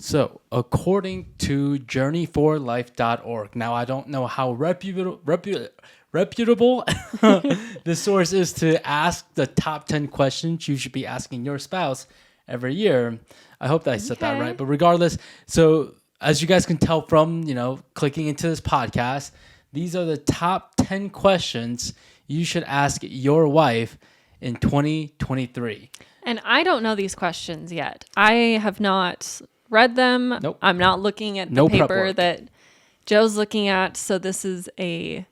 So, according to journeyforlife.org, now I don't know how reputable the source is to ask the top 10 questions you should be asking your spouse every year. I hope that I said that right. But regardless, so as you guys can tell from, clicking into this podcast, these are the top 10 questions you should ask your wife in 2023. And I don't know these questions yet. I have not read them. Nope. I'm not looking at the paper that Joe's looking at. So this is a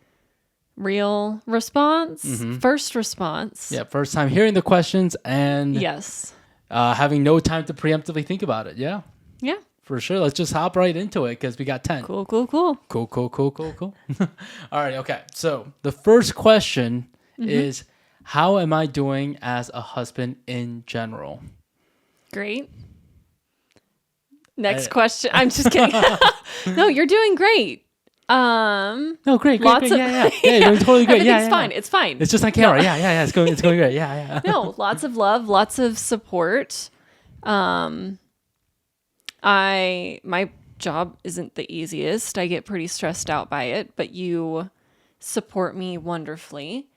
real response. First response. Yeah, first time hearing the questions and yes, having no time to preemptively think about it. Yeah. Yeah. For sure. Let's just hop right into it because we got 10. Cool. Cool. All right. Okay. So the first question is, how am I doing as a husband in general? Great. Next question. I'm just kidding. No, you're doing great. No, great. Lots of yeah, you're doing totally great. Everything's fine. It's fine. It's just on camera. Yeah. It's going great. Yeah. No, lots of love, lots of support. My job isn't the easiest. I get pretty stressed out by it, but you support me wonderfully.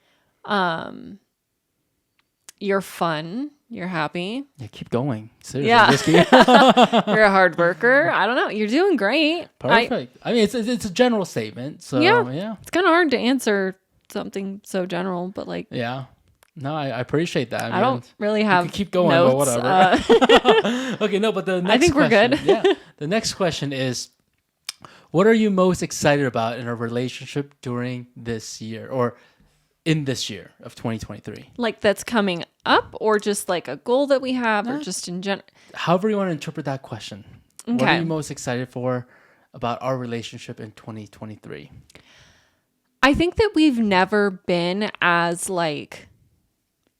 You're fun. You're happy. Yeah, keep going. Seriously. Yeah. You're a hard worker. I don't know. You're doing great. Perfect. I mean, it's a general statement. So, yeah. It's kind of hard to answer something so general, but like. Yeah. No, I appreciate that. I don't really have you can keep going, notes, but whatever. Okay, no, but the next I think we're question, good. Yeah. The next question is, what are you most excited about in a relationship during this year or in this year of 2023? Like that's coming up or just like a goal that we have or just in general? However you want to interpret that question. Okay. What are you most excited for about our relationship in 2023? I think that we've never been as like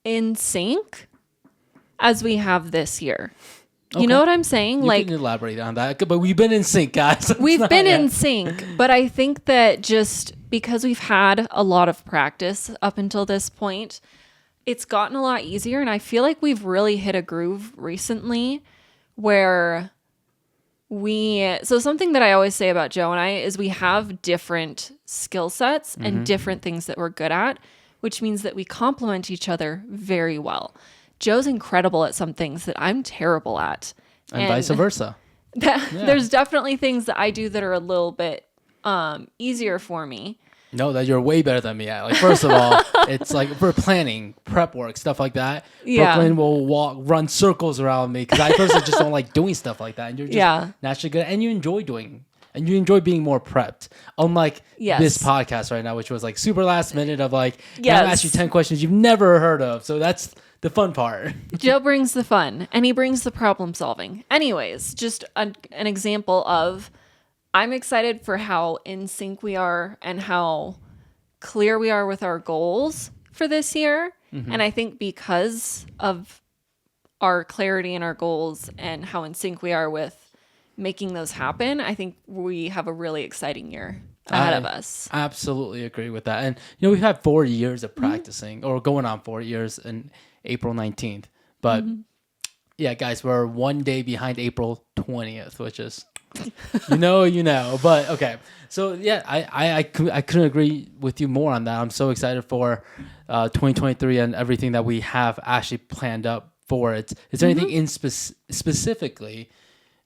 in sync as we have this year. Okay. You know what I'm saying? You can elaborate on that, but we've been in sync, guys. We've been in sync, but I think that just because we've had a lot of practice up until this point, it's gotten a lot easier. And I feel like we've really hit a groove recently where so something that I always say about Joe and I is we have different skill sets and different things that we're good at, which means that we complement each other very well. Joe's incredible at some things that I'm terrible at. And vice versa. There's definitely things that I do that are a little bit easier for me. No, that you're way better than me at. Like, first of all, it's like for planning, prep work, stuff like that. Yeah. Brooklyn will run circles around me because I personally just don't like doing stuff like that. And you're just naturally good. And you enjoy being more prepped. Unlike this podcast right now, which was like super last minute of like, I'm going to ask you 10 questions you've never heard of. So that's the fun part. Joe brings the fun and he brings the problem solving. Anyways, just an example of I'm excited for how in sync we are and how clear we are with our goals for this year. And I think because of our clarity in our goals and how in sync we are with making those happen, I think we have a really exciting year ahead of us. I absolutely agree with that. And, we've had 4 years of practicing or going on 4 years in April 19th. But yeah, guys, we're one day behind April 20th, which is, you know. But okay. So yeah, I couldn't agree with you more on that. I'm so excited for 2023 and everything that we have actually planned up for it. Is there anything in specifically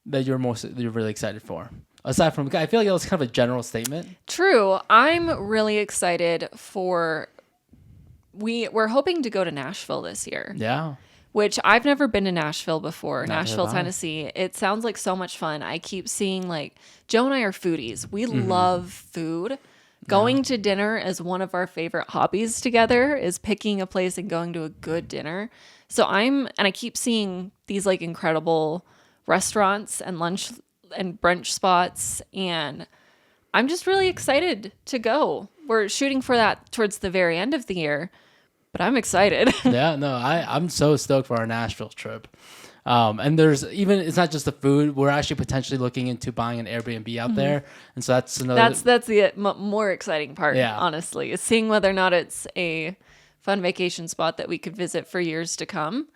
that you're really excited for? Aside from, I feel like that was kind of a general statement. True. I'm really excited for, we're hoping to go to Nashville this year. Yeah. Which I've never been to Nashville before. Nashville, Tennessee. It sounds like so much fun. I keep seeing like, Joe and I are foodies. We love food. Going to dinner is one of our favorite hobbies together, is picking a place and going to a good dinner. So I keep seeing these like incredible restaurants and lunch and brunch spots, and I'm just really excited to go. We're shooting for that towards the very end of the year, but I'm excited. Yeah, no, I'm so stoked for our Nashville trip. And it's not just the food. We're actually potentially looking into buying an Airbnb out there, and so that's another. That's the more exciting part. Yeah. Honestly, is seeing whether or not it's a fun vacation spot that we could visit for years to come.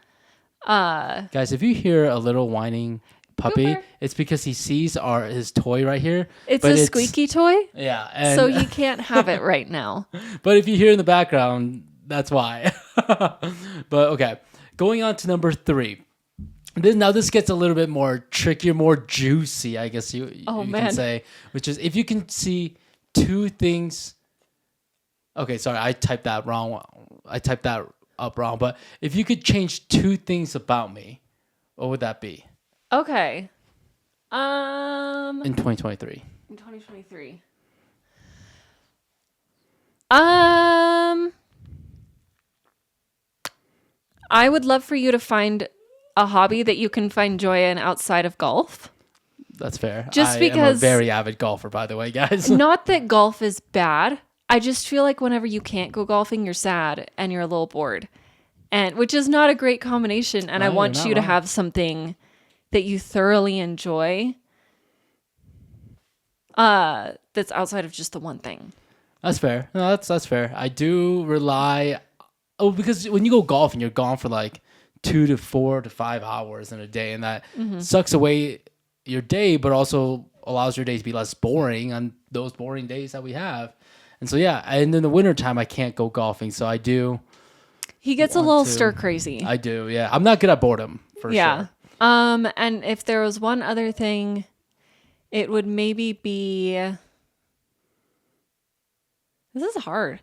Guys, if you hear a little whining puppy, Cooper. it's because he sees his toy right here. It's but a squeaky toy, Yeah. And so he can't have it right now. but if you hear in the background, that's why. But okay, going on to number 3. This gets a little bit more trickier, more juicy, I guess you can say, which is if you can see 2 things. Okay, sorry, I typed that wrong. I typed that up wrong. But if you could change 2 things about me, what would that be? Okay. In 2023. In 2023. I would love for you to find a hobby that you can find joy in outside of golf. That's fair. Just because I'm a very avid golfer, by the way, guys. Not that golf is bad. I just feel like whenever you can't go golfing, you're sad and you're a little bored. And which is not a great combination. And I want you to have something that you thoroughly enjoy that's outside of just the one thing. That's fair. No, that's fair. I do rely. Oh, because when you go golfing, you're gone for like 2 to 4 to 5 hours in a day, and that sucks away your day, but also allows your day to be less boring on those boring days that we have. And so yeah, and in the wintertime, I can't go golfing, so I do. He gets a little stir crazy. I do, yeah. I'm not good at boredom for sure. And if there was one other thing, it would maybe be. This is hard.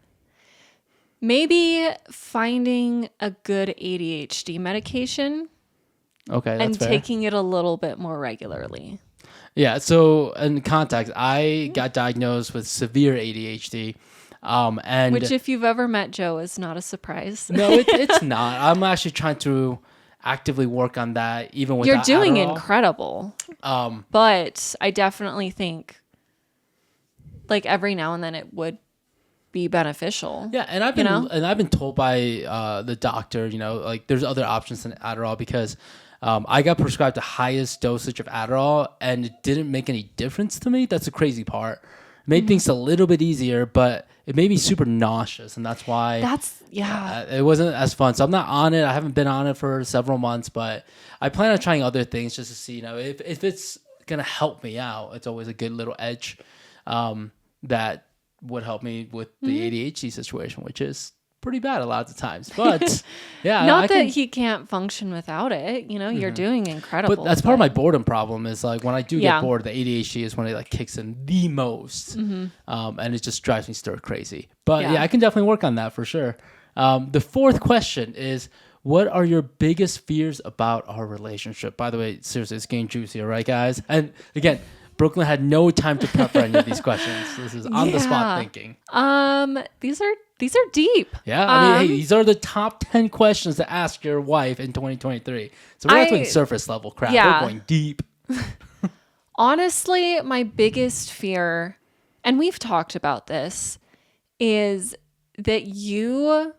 Maybe finding a good ADHD medication. Okay, that's and fair. Taking it a little bit more regularly. Yeah, so in context, I got diagnosed with severe ADHD. And which, if you've ever met Joe, is not a surprise. No, it's not. I'm actually trying to actively work on that, even with You're doing Adderall. Incredible. But I definitely think, like, every now and then it would be beneficial. Yeah, and I've been told by the doctor, like there's other options than Adderall because I got prescribed the highest dosage of Adderall and it didn't make any difference to me. That's the crazy part. It made things a little bit easier, but it made me super nauseous, and that's why it wasn't as fun. So I'm not on it. I haven't been on it for several months, but I plan on trying other things just to see, if it's gonna help me out. It's always a good little edge that would help me with the ADHD situation, which is pretty bad a lot of the times. But yeah, not that he can't function without it. You're doing incredible. But that's part of my boredom problem is like when I do get bored, the ADHD is when it like kicks in the most, and it just drives me stir crazy. But yeah, I can definitely work on that for sure. The 4th question is, what are your biggest fears about our relationship? By the way, seriously, it's getting juicier, right, guys? And again, Brooklyn had no time to prep for any of these questions. This is on the spot thinking. These are deep. Yeah, I mean, hey, these are the top 10 questions to ask your wife in 2023. So we're not doing surface level crap. Yeah. We're going deep. Honestly, my biggest fear, and we've talked about this, is that you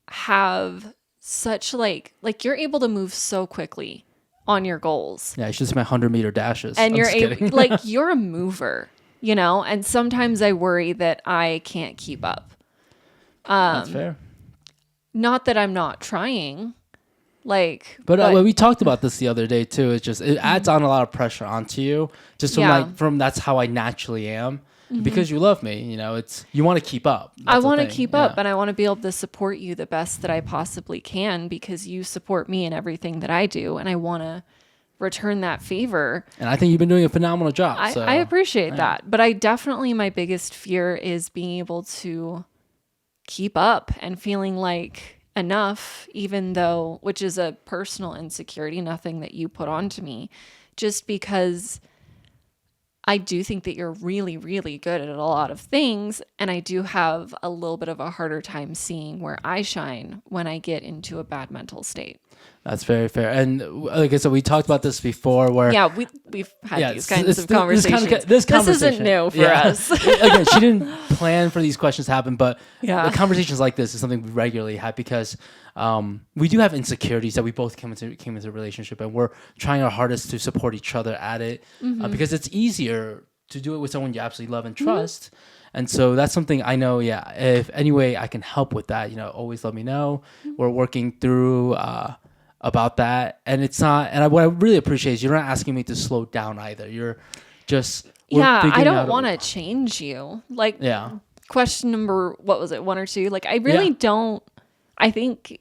have such like you're able to move so quickly on your goals. Yeah, it's just my 100-meter dashes. And you're able, you're a mover, and sometimes I worry that I can't keep up. That's fair. Not that I'm not trying. But we talked about this the other day too. It's just, it adds on a lot of pressure onto you. Just from that's how I naturally am. Because you love me, it's you want to keep up. I want to keep up, and I want to be able to support you the best that I possibly can because you support me in everything that I do, and I want to return that favor. And I think you've been doing a phenomenal job. I appreciate that, but my biggest fear is being able to keep up and feeling like enough, even though, which is a personal insecurity, nothing that you put onto me, just because I do think that you're really, really good at a lot of things. And I do have a little bit of a harder time seeing where I shine when I get into a bad mental state. That's very fair. And like I said, we talked about this before where... Yeah, we've had these kinds of conversations. This isn't new for us. Again, she didn't plan for these questions to happen, but the conversations like this is something we regularly have because we do have insecurities that we both came into a relationship, and we're trying our hardest to support each other at it because it's easier to do it with someone you absolutely love and trust. And so that's something I know, if any way I can help with that, always let me know. We're working through about that. And it's not, and what I really appreciate is you're not asking me to slow down either. You're just, I don't want to change you. Like, question number, what was it, 1 or 2? Like, I really don't. I think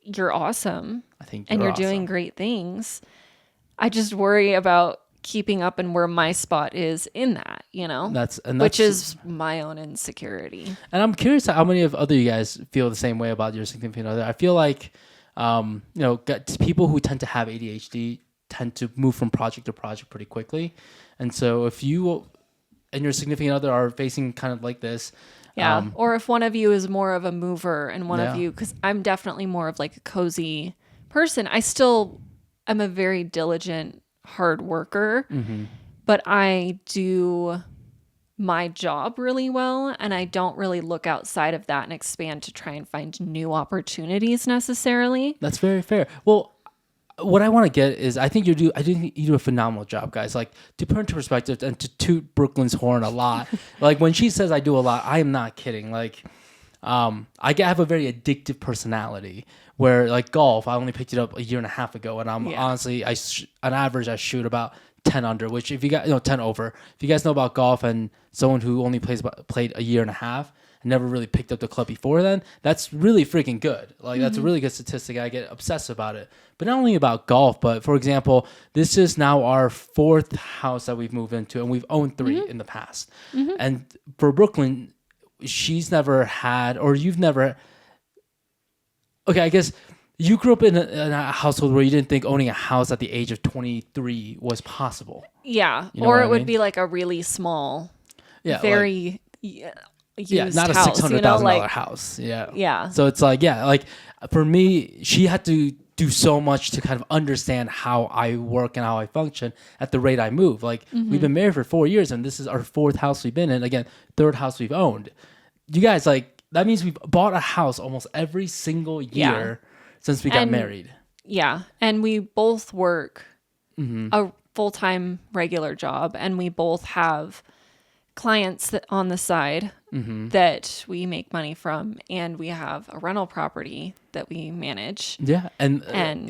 you're awesome. I think and you're doing great things. I just worry about keeping up and where my spot is in that, which is my own insecurity. And I'm curious how many of other you guys feel the same way about your significant other. I feel like, people who tend to have ADHD tend to move from project to project pretty quickly. And so if you and your significant other are facing kind of like this. Or if one of you is more of a mover and one of you, because I'm definitely more of like a cozy person. I still am a very diligent, hard worker, but I do my job really well, and I don't really look outside of that and expand to try and find new opportunities necessarily. That's very fair. Well, what I want to get is I think you do a phenomenal job, guys. Like, to put into perspective and to toot Brooklyn's horn a lot. Like, when she says I do a lot, I am not kidding. Like, I have a very addictive personality where, like, golf, I only picked it up a year and a half ago, and I'm honestly, on average, I shoot about 10 under, which if you got 10 over. If you guys know about golf and someone who only played a year and a half and never really picked up the club before then, that's really freaking good. Like, that's a really good statistic. I get obsessed about it. But not only about golf, but for example, this is now our 4th house that we've moved into, and we've owned 3 in the past. And for Brooklyn, she's never had, or you've never. Okay, I guess you grew up in a household where you didn't think owning a house at the age of 23 was possible. Yeah, or it would be like a really small, very used not a house, $600,000 house. Yeah. So it's like, like for me, she had to do so much to kind of understand how I work and how I function at the rate I move. Like, we've been married for 4 years, and this is our 4th house we've been in. Again, 3rd house we've owned. You guys, like, that means we've bought a house almost every single year since we got married. Yeah. And we both work a full-time regular job, and we both have clients on the side that we make money from, and we have a rental property that we manage. Yeah. And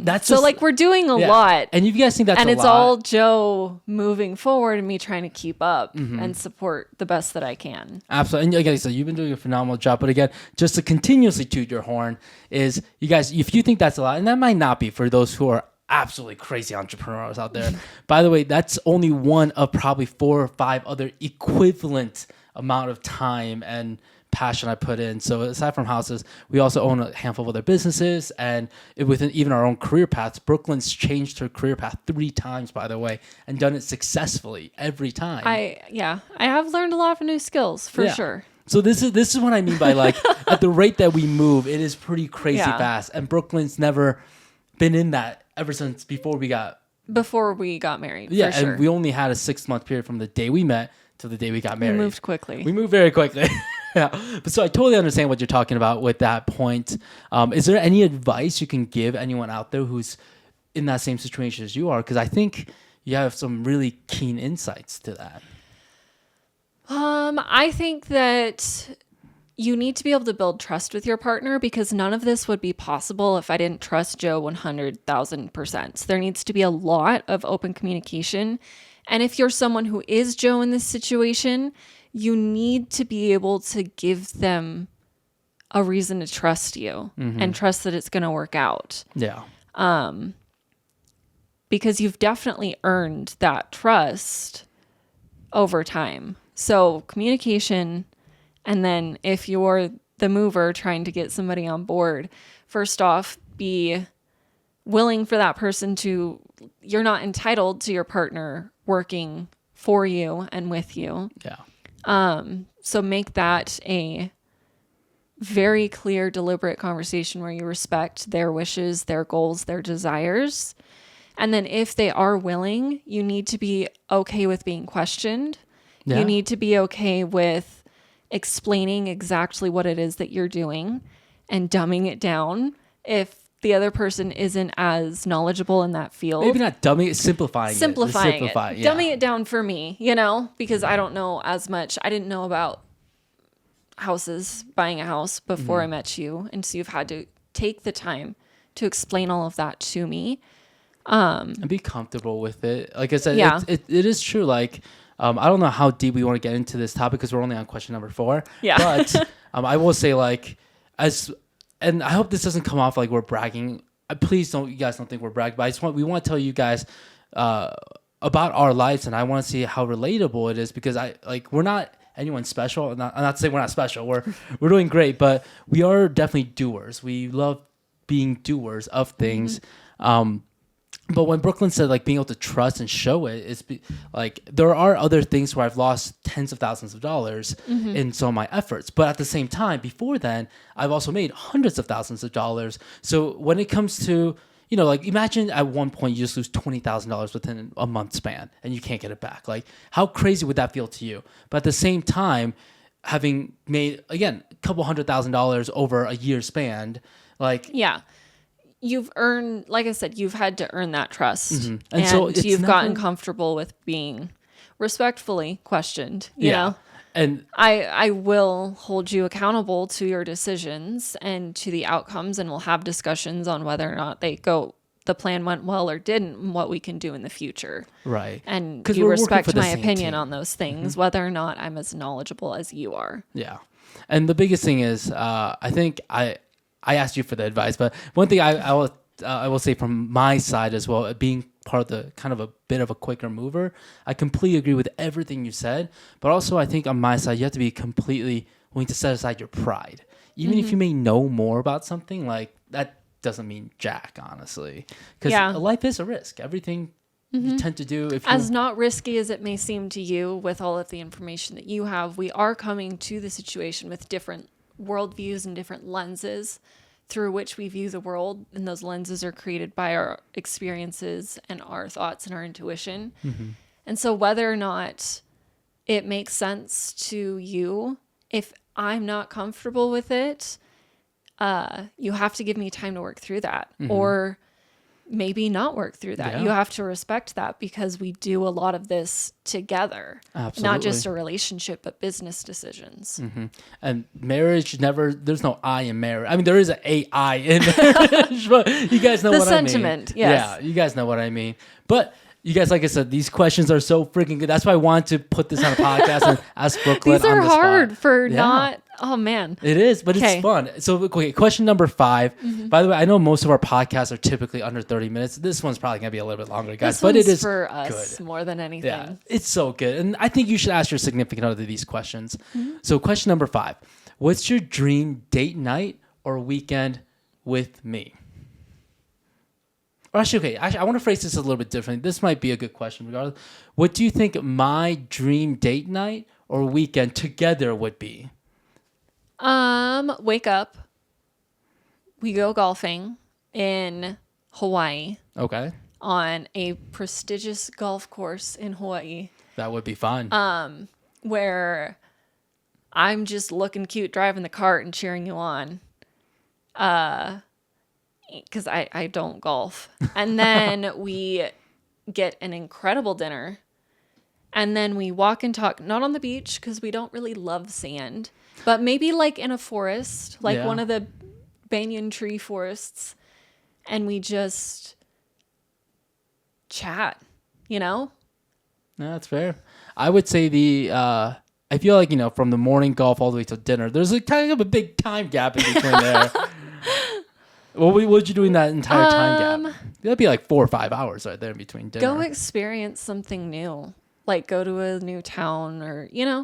that's so, like, we're doing a lot. And you guys think that's a lot. And it's all Joe moving forward and me trying to keep up and support the best that I can. Absolutely. And again, so you've been doing a phenomenal job. But again, just to continuously toot your horn is, you guys, if you think that's a lot, and that might not be for those who are absolutely crazy entrepreneurs out there. By the way, that's only one of probably 4 or 5 other equivalent amount of time and passion I put in. So aside from houses, we also own a handful of other businesses, and within even our own career paths. Brooklyn's changed her career path 3 times, by the way, and done it successfully every time. I have learned a lot of new skills for sure. So this is what I mean by, like, at the rate that we move, it is pretty crazy fast. And Brooklyn's never been in that ever since before we got married. Yeah, for sure. And we only had a 6-month period from the day we met to the day we got married. We moved quickly. We moved very quickly. But so I totally understand what you're talking about with that point. Is there any advice you can give anyone out there who's in that same situation as you are? Because I think you have some really keen insights to that. I think that you need to be able to build trust with your partner, because none of this would be possible if I didn't trust Joe 100,000%. There needs to be a lot of open communication. And if you're someone who is Joe in this situation, you need to be able to give them a reason to trust you and trust that it's going to work out. Yeah. Because you've definitely earned that trust over time. So communication. And then if you're the mover trying to get somebody on board, first off, be willing for that person to, you're not entitled to your partner working for you and with you. Yeah. So make that a very clear, deliberate conversation where you respect their wishes, their goals, their desires. And then if they are willing, you need to be okay with being questioned. Yeah. You need to be okay with explaining exactly what it is that you're doing and dumbing it down if the other person isn't as knowledgeable in that field. Maybe not dumbing it, simplifying it. Yeah. Dumbing it down for me, because I don't know as much. I didn't know about buying a house before I met you. And so you've had to take the time to explain all of that to me. And be comfortable with it. Like I said, Yeah. it is true. Like, I don't know how deep we want to get into this topic because we're only on question number 4. Yeah. But I will say, like, and I hope this doesn't come off like we're bragging. Please don't, you guys don't think we're bragging. But we want to tell you guys about our lives, and I want to see how relatable it is because we're not anyone special. I'm not saying we're not special. We're doing great, but we are definitely doers. We love being doers of things. But when Brooklyn said like being able to trust and show it, like there are other things where I've lost tens of thousands of dollars in some of my efforts. But at the same time, before then, I've also made hundreds of thousands of dollars. So when it comes to, like imagine at one point you just lose $20,000 within a month span and you can't get it back. Like how crazy would that feel to you? But at the same time, having made, again, a couple $100,000 over a year span, like... Yeah. You've earned, like I said, you've had to earn that trust. And so you've gotten comfortable with being respectfully questioned, you know? And I will hold you accountable to your decisions and to the outcomes, and we'll have discussions on whether or not the plan went well or didn't, and what we can do in the future. Right. And you respect my opinion on those things, whether or not I'm as knowledgeable as you are. Yeah. And the biggest thing is, I think I asked you for the advice, but one thing I will say from my side as well, being part of the kind of a bit of a quicker mover, I completely agree with everything you said. But also, I think on my side, you have to be completely willing to set aside your pride, even if you may know more about something. Like that doesn't mean jack, honestly, because life is a risk. Everything you tend to do, as not risky as it may seem to you, with all of the information that you have, we are coming to the situation with different worldviews and different lenses through which we view the world, and those lenses are created by our experiences and our thoughts and our intuition. And so whether or not it makes sense to you, if I'm not comfortable with it, you have to give me time to work through that, or maybe not work through that. You have to respect that because we do a lot of this together. Absolutely. Not just a relationship, but business decisions. And marriage there's no I in marriage. I mean, there is an AI in marriage, but you guys know what I mean. The sentiment, yes. Yeah, you guys know what I mean. But you guys, like I said, these questions are so freaking good. That's why I wanted to put this on a podcast and ask Brooklyn These are on the hard spot. for not... Oh, man. It is, but it's fun. So, okay, question number 5. By the way, I know most of our podcasts are typically under 30 minutes. This one's probably going to be a little bit longer, guys. But it is for us good. More than anything. Yeah, it's so good. And I think you should ask your significant other these questions. So, question number 5. What's your dream date night or weekend with me? Or actually, I want to phrase this a little bit differently. This might be a good question regardless. What do you think my dream date night or weekend together would be? Wake up. We go golfing in Hawaii. Okay. On a prestigious golf course in Hawaii. That would be fun. Where I'm just looking cute driving the cart and cheering you on. Because I don't golf. And then we get an incredible dinner. And then we walk and talk, not on the beach because we don't really love sand, but maybe like in a forest, like one of the banyan tree forests. And we just chat, No, that's fair. I would say I feel like, from the morning golf all the way to dinner, there's a kind of a big time gap in between there. What would you do in that entire time gap? That'd be like 4 or 5 hours right there in between dinner. Go experience something new. Like go to a new town or, Yeah.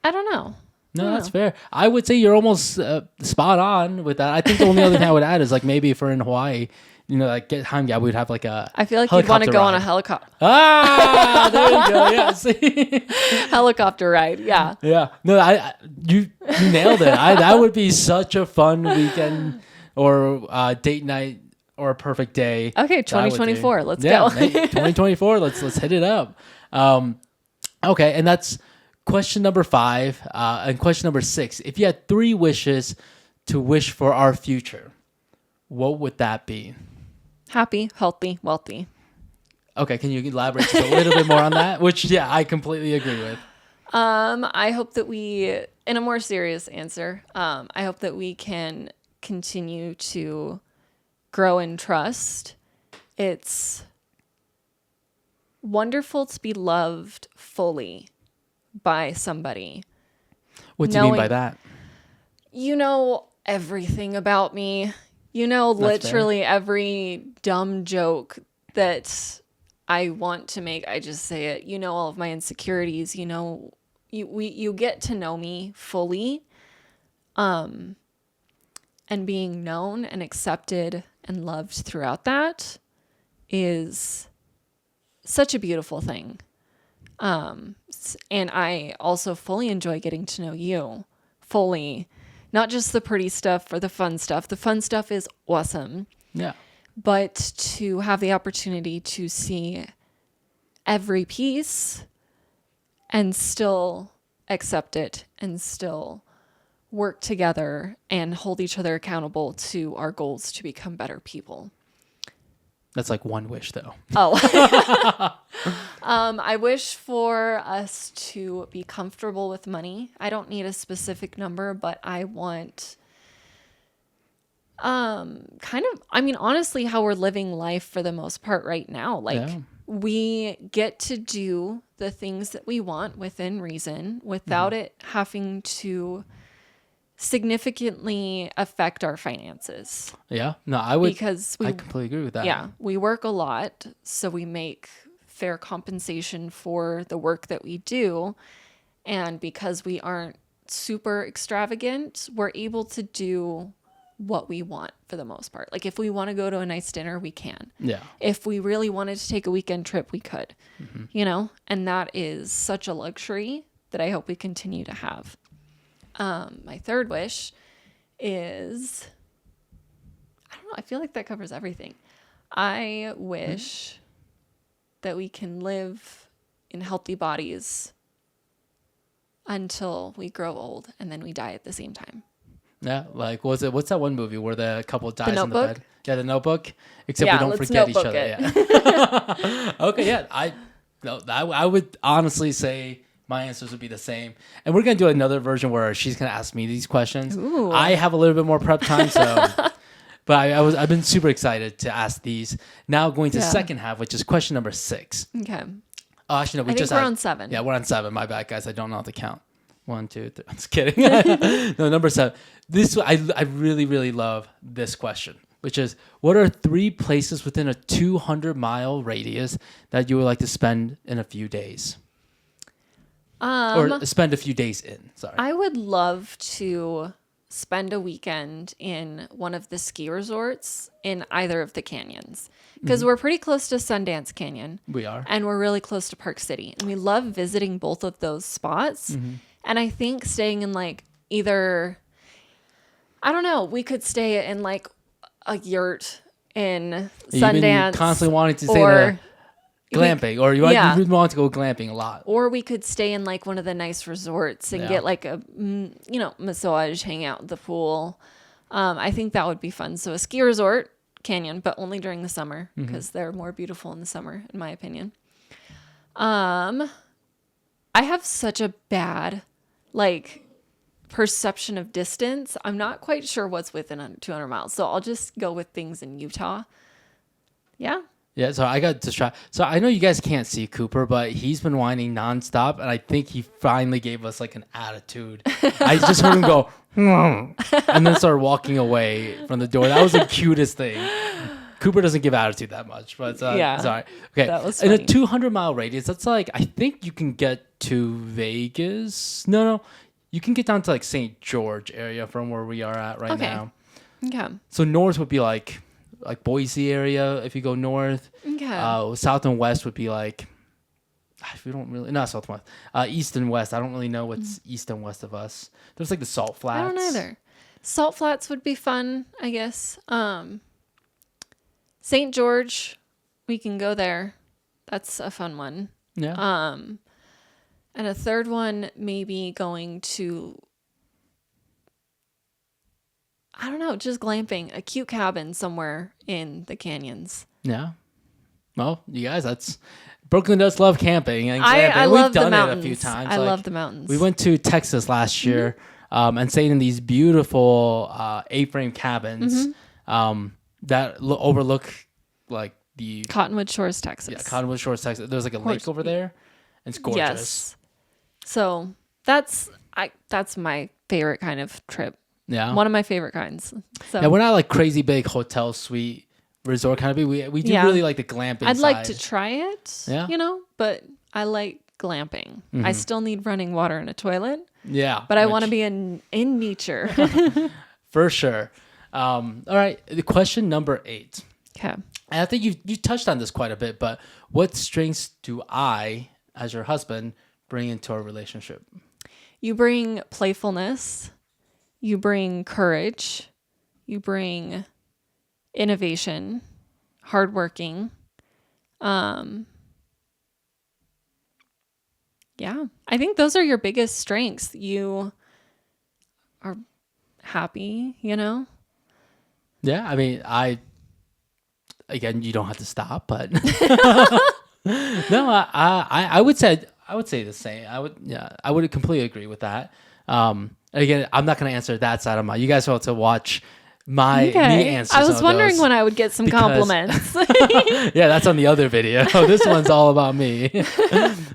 I don't know. No, that's fair. I would say you're almost spot on with that. I think the only other thing I would add is like maybe if we're in Hawaii, like get time gap, we'd have like a I feel like you'd want to go on a helicopter. Ah, there you go. Yeah, see? Helicopter ride. Yeah. Yeah. No, you nailed it. That would be such a fun weekend or date night or a perfect day. Okay, 2024. Let's go. 2024. Let's hit it up. Okay, and that's question number 5. And question number 6. If you had 3 wishes to wish for our future, what would that be? Happy, healthy, wealthy. Okay, can you elaborate just a little bit more on that? Which, I completely agree with. I hope that in a more serious answer, I hope that we can continue to grow in trust. It's wonderful to be loved fully by somebody. What do you mean by that? You know everything about me. You know literally every dumb joke that I want to make. I just say it. You know all of my insecurities. You know, you get to know me fully. And being known and accepted and loved throughout that is such a beautiful thing. And I also fully enjoy getting to know you fully, not just the pretty stuff or the fun stuff. The fun stuff is awesome. Yeah. But to have the opportunity to see every piece and still accept it and still work together and hold each other accountable to our goals to become better people. That's like one wish, though. Oh. I wish for us to be comfortable with money. I don't need a specific number, but I want honestly, how we're living life for the most part right now. Like, we get to do the things that we want within reason without it having to significantly affect our finances. Yeah. No, I completely agree with that. Yeah. We work a lot, so we make fair compensation for the work that we do. And because we aren't super extravagant, we're able to do what we want for the most part. Like, if we want to go to a nice dinner, we can. Yeah. If we really wanted to take a weekend trip, we could. You know? And that is such a luxury that I hope we continue to have. My third wish is, I don't know, I feel like that covers everything. I wish that we can live in healthy bodies until we grow old and then we die at the same time. Yeah, like what's that one movie where the couple dies in the Notebook? bed? Yeah, The Notebook. Except we don't forget each other. Yeah. Okay, yeah. I would honestly say my answers would be the same. And we're gonna do another version where she's gonna ask me these questions. Ooh. I have a little bit more prep time, so but I've been super excited to ask these. Now going to the second half, which is question number 6. Okay. Oh, actually, no, we're on 7. Yeah, we're on 7. My bad, guys. I don't know how to count. 1, 2, 3. I'm just kidding. No, number 7. I really, really love this question, which is, what are 3 places within a 200-mile radius that you would like to spend in a few days? Or spend a few days in, sorry. I would love to spend a weekend in one of the ski resorts in either of the canyons. Because we're pretty close to Sundance Canyon. We are. And we're really close to Park City. And we love visiting both of those spots. And I think staying in like either, I don't know, we could stay in like a yurt in Sundance. You've been constantly wanting to stay in glamping, or you want to go glamping a lot. Or we could stay in like one of the nice resorts and get like a, massage, hang out at the pool. I think that would be fun. So a ski resort, canyon, but only during the summer because they're more beautiful in the summer, in my opinion. I have such a bad perception of distance. I'm not quite sure what's within 200 miles. So I'll just go with things in Utah. Yeah. Yeah, so I got distracted. So I know you guys can't see Cooper, but he's been whining nonstop, and I think he finally gave us like an attitude. I just heard him go, and then start walking away from the door. That was the cutest thing. Cooper doesn't give attitude that much, but sorry. Okay, that was in funny. a 200-mile radius, that's like, I think you can get to Vegas. No, you can get down to like St. George area from where we are at right now. Okay. So north would be like Boise area if you go north. Okay. South and west would be like, we don't really, not south and west. East and west. I don't really know what's east and west of us. There's like the Salt Flats. I don't either. Salt Flats would be fun, I guess. St. George, we can go there. That's a fun one. Yeah. And a third one, maybe going to, I don't know, just glamping, a cute cabin somewhere in the canyons. Yeah. Well, you guys, Brooklyn does love camping and glamping. I love We've the done mountains. it a few times. I love the mountains. We went to Texas last year and stayed in these beautiful A-frame cabins. that overlook like the Cottonwood Shores, Texas. Yeah, Cottonwood Shores, Texas. There's like a lake over there. And it's gorgeous. Yes. So that's my favorite kind of trip. Yeah. One of my favorite kinds. So yeah, we're not like crazy big hotel suite resort kind of people. We do really like the glamping. I'd like to try it. Yeah. But I like glamping. I still need running water and a toilet. Yeah. But I want to be in nature. For sure. All right. The question number 8. Okay. And I think you touched on this quite a bit, but what strengths do I, as your husband, bring into our relationship? You bring playfulness. You bring courage. You bring innovation, hardworking. Yeah, I think those are your biggest strengths. You are happy, Yeah, I mean, again, you don't have to stop, but no, I would say the same. I would completely agree with that. Again, I'm not going to answer that side of my. You guys will have to watch me answer. I was wondering when I would get some compliments. Yeah, that's on the other video. This one's all about me.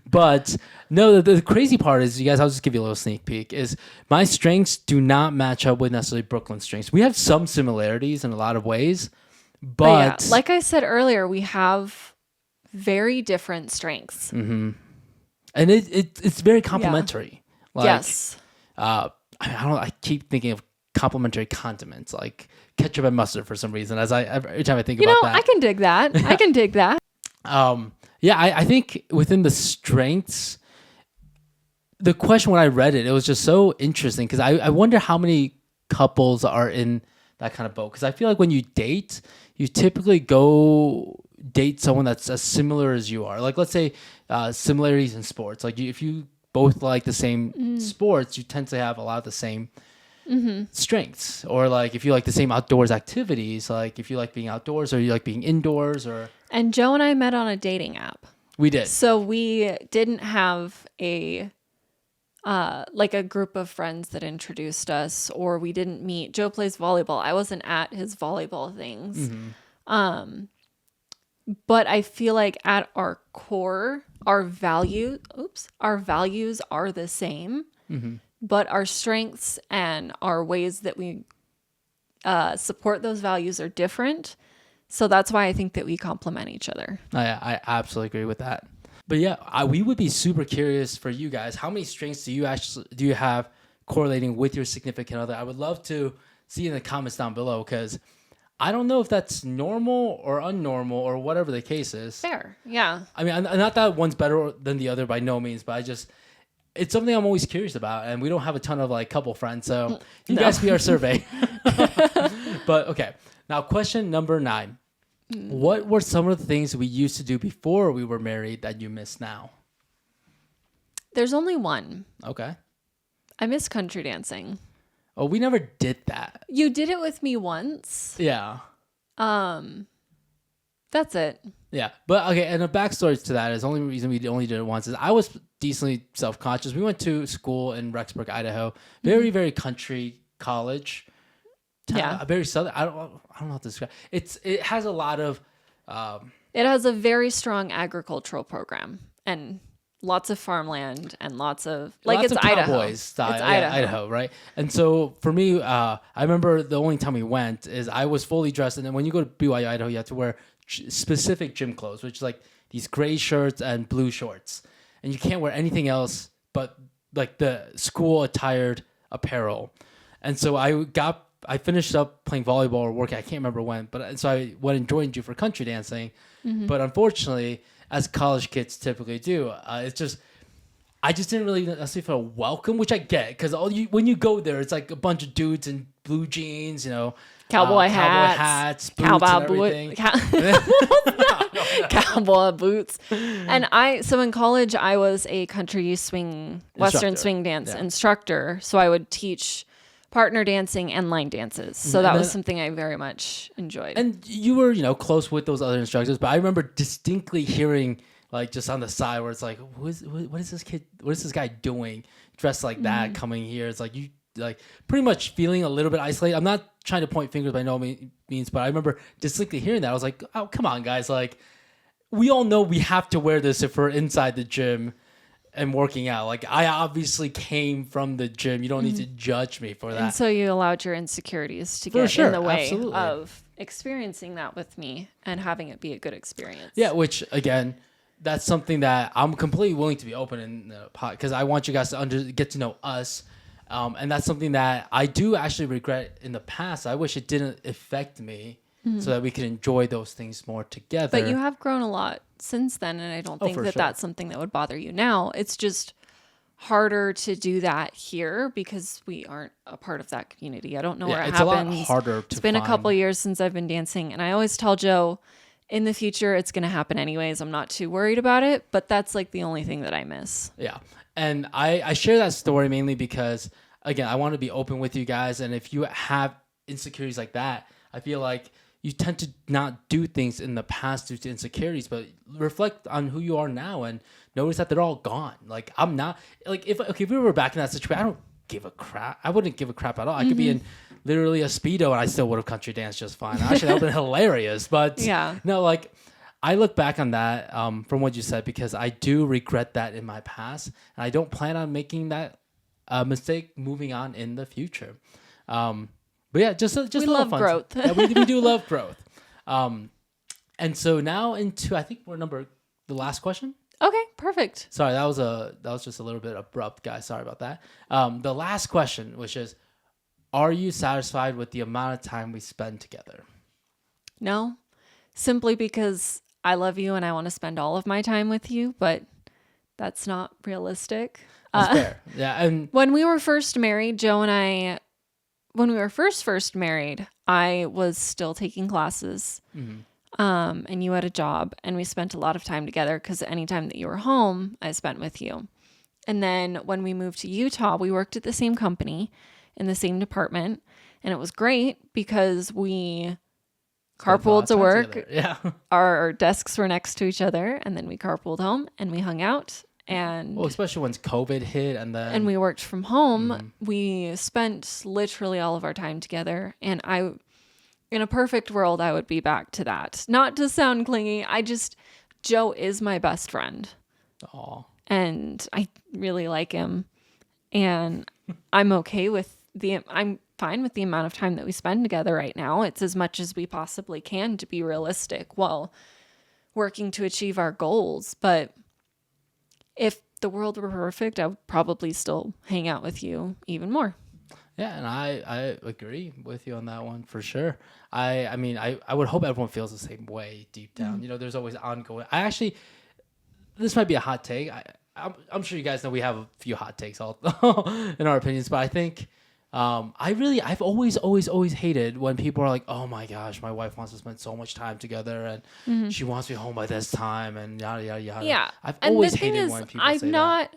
But no, the crazy part is, you guys, I'll just give you a little sneak peek, is my strengths do not match up with necessarily Brooklyn's strengths. We have some similarities in a lot of ways, but yeah, like I said earlier, we have very different strengths. Mm-hmm. And it's very complementary. Yeah. Yes. I keep thinking of complementary condiments like ketchup and mustard for some reason. Every time I think about that, I can dig that. I can dig that. Yeah, I think within the strengths, the question when I read it, it was just so interesting because I wonder how many couples are in that kind of boat. Because I feel like when you date, you typically go date someone that's as similar as you are. Like, let's say similarities in sports. Like if you both like the same sports, you tend to have a lot of the same strengths. Or like if you like the same outdoors activities, like if you like being outdoors or you like being indoors. And Joe and I met on a dating app. We did. So we didn't have a group of friends that introduced us, or we didn't meet. Joe plays volleyball. I wasn't at his volleyball things. But I feel like at our core, our values are the same, but our strengths and our ways that we support those values are different. So that's why I think that we complement each other. I absolutely agree with that. But yeah, we would be super curious for you guys. How many strengths do you have correlating with your significant other? I would love to see in the comments down below, because I don't know if that's normal or unnormal or whatever the case is. Fair, yeah. I mean, not that one's better than the other by no means, but it's something I'm always curious about, and we don't have a ton of like couple friends, so you guys be our survey. But okay, now question number 9. What were some of the things we used to do before we were married that you miss now? There's only one. Okay. I miss country dancing. Oh, we never did that. You did it with me once. Yeah. That's it. Yeah. But okay, and the backstory to that is the only reason we only did it once is I was decently self-conscious. We went to school in Rexburg, Idaho. Very, very country college. Yeah. Very southern. I don't know how to describe it. It has a lot of it has a very strong agricultural program and lots of farmland and lots of it's Idaho. Style. It's Idaho, right? And so for me, I remember the only time we went is I was fully dressed, and then when you go to BYU Idaho, you have to wear specific gym clothes, which is like these gray shirts and blue shorts, and you can't wear anything else but like the school attired apparel. And so I finished up playing volleyball or working. I can't remember when, but so I went and joined you for country dancing. But unfortunately, as college kids typically do, I just didn't really necessarily feel welcome, which I get, because when you go there, it's like a bunch of dudes in blue jeans, cowboy hats, boots, and everything. Cowboy boots. And so in college, I was a country Western swing dance instructor. So I would teach partner dancing and line dances. So that was something I very much enjoyed. And you were, close with those other instructors, but I remember distinctly hearing, like, just on the side where it's like, what is this guy doing dressed like that coming here? It's like, you like pretty much feeling a little bit isolated. I'm not trying to point fingers by no means, but I remember distinctly hearing that. I was like, oh, come on, guys. Like, we all know we have to wear this if we're inside the gym and working out. Like, I obviously came from the gym. You don't need to judge me for that. And so you allowed your insecurities to get in the way of experiencing that with me and having it be a good experience. Yeah, which, again, that's something that I'm completely willing to be open in the pod, because I want you guys to get to know us. And that's something that I do actually regret in the past. I wish it didn't affect me so that we could enjoy those things more together. But you have grown a lot since then, and I don't think that that's something that would bother you now. It's just harder to do that here because we aren't a part of that community. I don't know where it happens. It's a lot harder to It's been a couple years since I've been dancing, and I always tell Joe, in the future, it's going to happen anyways. I'm not too worried about it, but that's like the only thing that I miss. Yeah. And I share that story mainly because, again, I want to be open with you guys. And if you have insecurities like that, I feel like you tend to not do things in the past due to insecurities, but reflect on who you are now and notice that they're all gone. Like, I'm not, like, if we were back in that situation, I don't give a crap. I wouldn't give a crap at all. I could be in literally a Speedo and I still would have country danced just fine. Actually, that would have been hilarious. But no, like, I look back on that from what you said because I do regret that in my past. And I don't plan on making that mistake moving on in the future. But yeah, just we love growth. Yeah, we do love growth. And so now into, I think we're the last question. Okay, perfect. Sorry, that was just a little bit abrupt, guys. Sorry about that. The last question, which is, are you satisfied with the amount of time we spend together? No, simply because I love you and I want to spend all of my time with you, but that's not realistic. That's fair. Yeah, and when we were first married, Joe and I, when we were first married, I was still taking classes, and you had a job, and we spent a lot of time together because anytime that you were home, I spent with you. And then when we moved to Utah, we worked at the same company in the same department, and it was great because we carpooled to work. Yeah, our desks were next to each other, and then we carpooled home and we hung out. And especially once COVID hit, and we worked from home. We spent literally all of our time together, and in a perfect world, I would be back to that. Not to sound clingy, Joe is my best friend. Aw. And I really like him, and I'm okay with I'm fine with the amount of time that we spend together right now. It's as much as we possibly can to be realistic while working to achieve our goals. But if the world were perfect, I would probably still hang out with you even more. Yeah, and I agree with you on that one for sure. I mean, I would hope everyone feels the same way deep down. You know, there's always ongoing. This might be a hot take. I'm sure you guys know we have a few hot takes all in our opinions, but I think I've always hated when people are like, oh my gosh, my wife wants to spend so much time together and she wants me home by this time and yada yada yada. Yeah, I've always hated when people say that. I'm not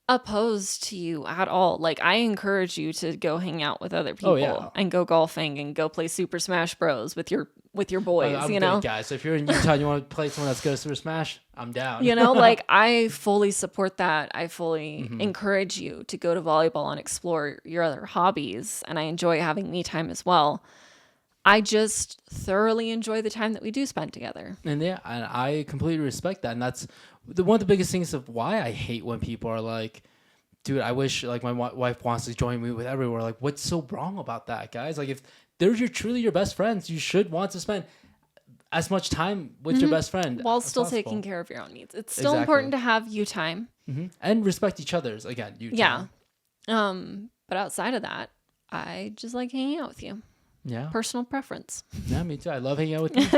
opposed to you at all. Like, I encourage you to go hang out with other people and go golfing and go play Super Smash Bros with your boys. I'm you know, guys. So if you're in Utah and you want to play someone that's good at Super Smash, I'm down. You know, like, I fully support that. I fully encourage you to go to volleyball and explore your other hobbies. And I enjoy having me time as well. I just thoroughly enjoy the time that we do spend together. And yeah, and I completely respect that. And that's one of the biggest things of why I hate when people are like, dude, I wish like my wife wants to join me with everywhere. Like, what's so wrong about that, guys? Like, if they're truly your best friends, you should want to spend as much time with your best friend while still taking care of your own needs. It's still important to have you time and respect each other's you time. But outside of that, I just like hanging out with you. Yeah, personal preference. Yeah, me too. I love hanging out with you.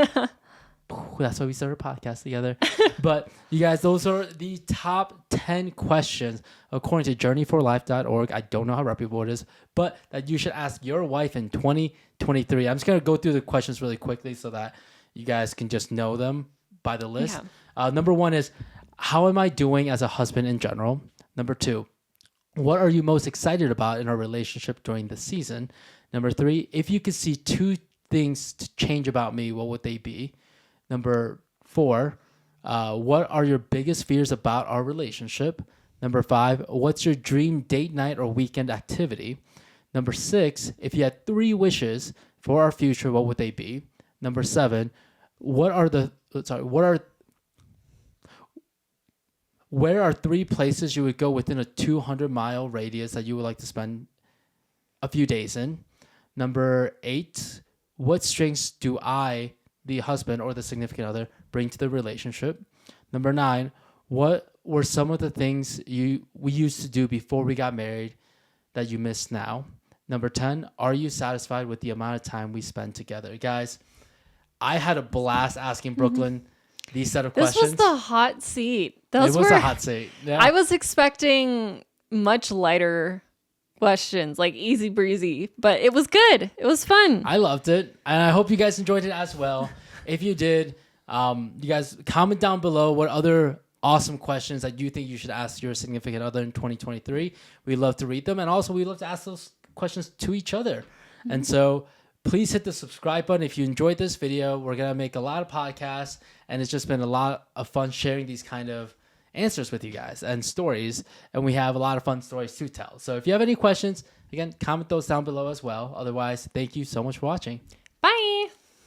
That's why we started a podcast together. But you guys, those are the top 10 questions according to journeyforlife.org. I don't know how reputable it is, but that you should ask your wife in 2023. I'm just going to go through the questions really quickly so that you guys can just know them by the list. Yeah. Number 1 is, how am I doing as a husband in general? Number 2, what are you most excited about in our relationship during the season? Number 3, if you could see 2 things to change about me, what would they be? Number 4, what are your biggest fears about our relationship? Number 5, what's your dream date night or weekend activity? Number 6, if you had 3 wishes for our future, what would they be? Number 7, where are 3 places you would go within a 200-mile radius that you would like to spend a few days in? Number 8, what strengths do I, the husband or the significant other, bring to the relationship? Number 9, what were some of the things we used to do before we got married that you miss now? Number 10, are you satisfied with the amount of time we spend together? Guys, I had a blast asking Brooklyn these set of questions. This was the hot seat. It was a hot seat. Yeah. I was expecting much lighter questions, like easy breezy, but it was good. It was fun. I loved it, and I hope you guys enjoyed it as well. If you did, you guys comment down below what other awesome questions that you think you should ask your significant other in 2023. We'd love to read them, and also we'd love to ask those questions to each other. And so please hit the subscribe button if you enjoyed this video. We're going to make a lot of podcasts, and it's just been a lot of fun sharing these kind of answers with you guys and stories, and we have a lot of fun stories to tell. So if you have any questions, again, comment those down below as well. Otherwise, thank you so much for watching. Bye.